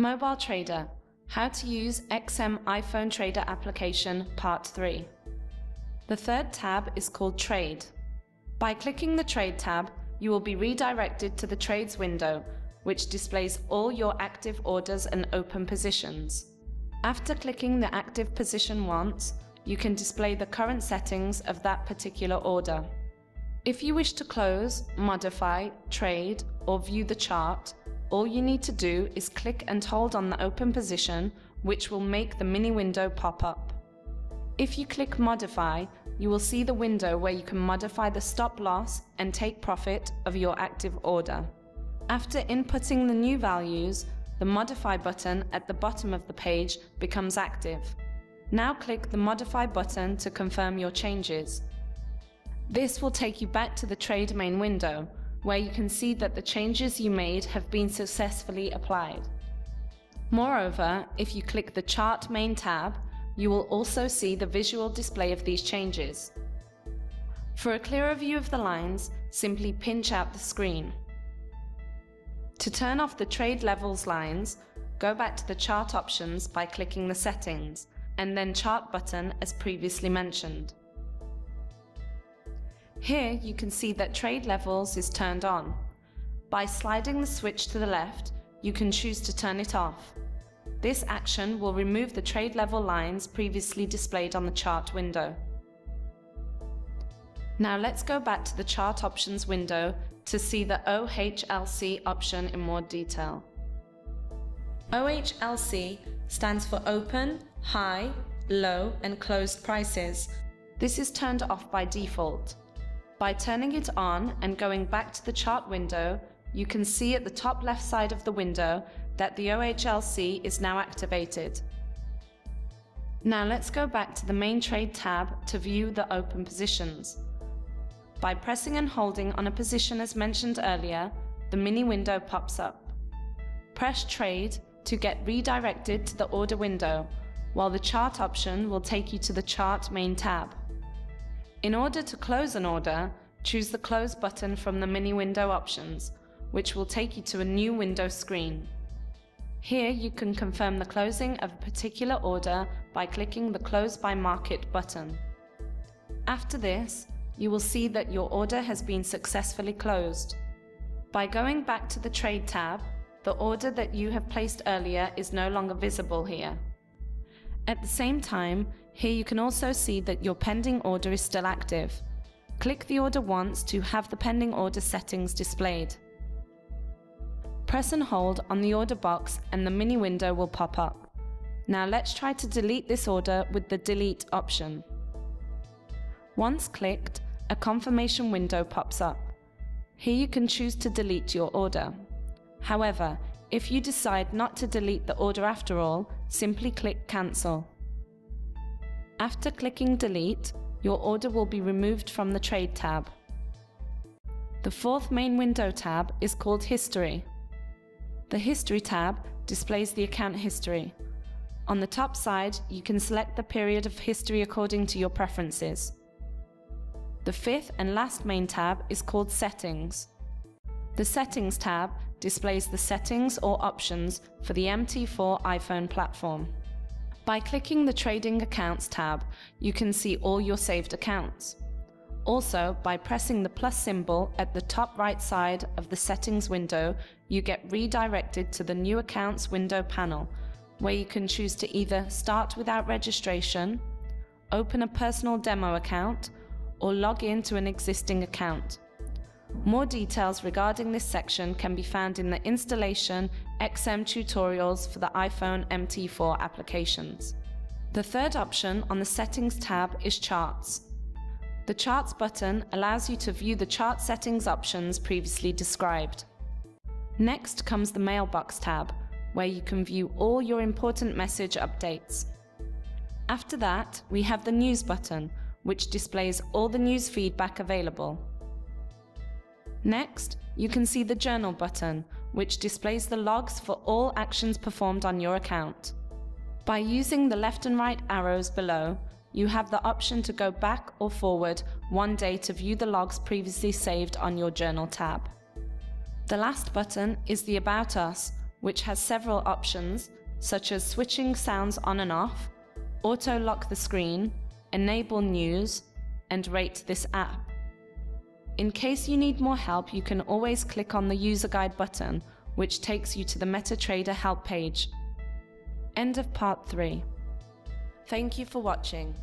Mobile Trader, How to Use XM iPhone Trader Application Part 3. The third tab is called Trade. By clicking the Trade tab, you will be redirected to the Trades window, which displays all your active orders and open positions. After clicking the active position once, you can display the current settings of that particular order. If you wish to close, modify, trade, or view the chart, all you need to do is click and hold on the open position, which will make the mini window pop up. If you click Modify, you will see the window where you can modify the stop loss and take profit of your active order. After inputting the new values, the Modify button at the bottom of the page becomes active. Now click the Modify button to confirm your changes. This will take you back to the Trade main window, where you can see that the changes you made have been successfully applied. Moreover, if you click the Chart main tab, you will also see the visual display of these changes. For a clearer view of the lines, simply pinch out the screen. To turn off the trade levels lines, go back to the chart options by clicking the Settings, and then Chart button as previously mentioned. Here you can see that trade levels is turned on. By sliding the switch to the left, you can choose to turn it off. This action will remove the trade level lines previously displayed on the chart window. Now let's go back to the chart options window to see the OHLC option in more detail. OHLC stands for Open, High, Low and Closed Prices. This is turned off by default. By turning it on and going back to the chart window, you can see at the top left side of the window that the OHLC is now activated. Now let's go back to the main trade tab to view the open positions. By pressing and holding on a position as mentioned earlier, the mini window pops up. Press Trade to get redirected to the order window, while the chart option will take you to the chart main tab. In order to close an order, choose the Close button from the mini window options, which will take you to a new window screen. Here you can confirm the closing of a particular order by clicking the Close by Market button. After this, you will see that your order has been successfully closed. By going back to the Trade tab, the order that you have placed earlier is no longer visible here. At the same time, here you can also see that your pending order is still active. Click the order once to have the pending order settings displayed. Press and hold on the order box and the mini window will pop up. Now let's try to delete this order with the Delete option. Once clicked, a confirmation window pops up. Here you can choose to delete your order. However, if you decide not to delete the order after all, simply click Cancel. After clicking Delete, your order will be removed from the Trade tab. The fourth main window tab is called History. The History tab displays the account history. On the top side, you can select the period of history according to your preferences. The fifth and last main tab is called Settings. The Settings tab displays the settings or options for the MT4 iPhone platform. By clicking the Trading Accounts tab, you can see all your saved accounts. Also, by pressing the plus symbol at the top right side of the Settings window, you get redirected to the New Accounts window panel, where you can choose to either start without registration, open a personal demo account, or log in to an existing account. More details regarding this section can be found in the Installation XM tutorials for the iPhone MT4 applications. The third option on the Settings tab is Charts. The Charts button allows you to view the chart settings options previously described. Next comes the Mailbox tab, where you can view all your important message updates. After that, we have the News button, which displays all the news feedback available. Next, you can see the Journal button, which displays the logs for all actions performed on your account. By using the left and right arrows below, you have the option to go back or forward one day to view the logs previously saved on your Journal tab. The last button is the About Us, which has several options such as switching sounds on and off, auto lock the screen, enable news, and rate this app. In case you need more help, you can always click on the user guide button, which takes you to the MetaTrader help page. End of part 3. Thank you for watching.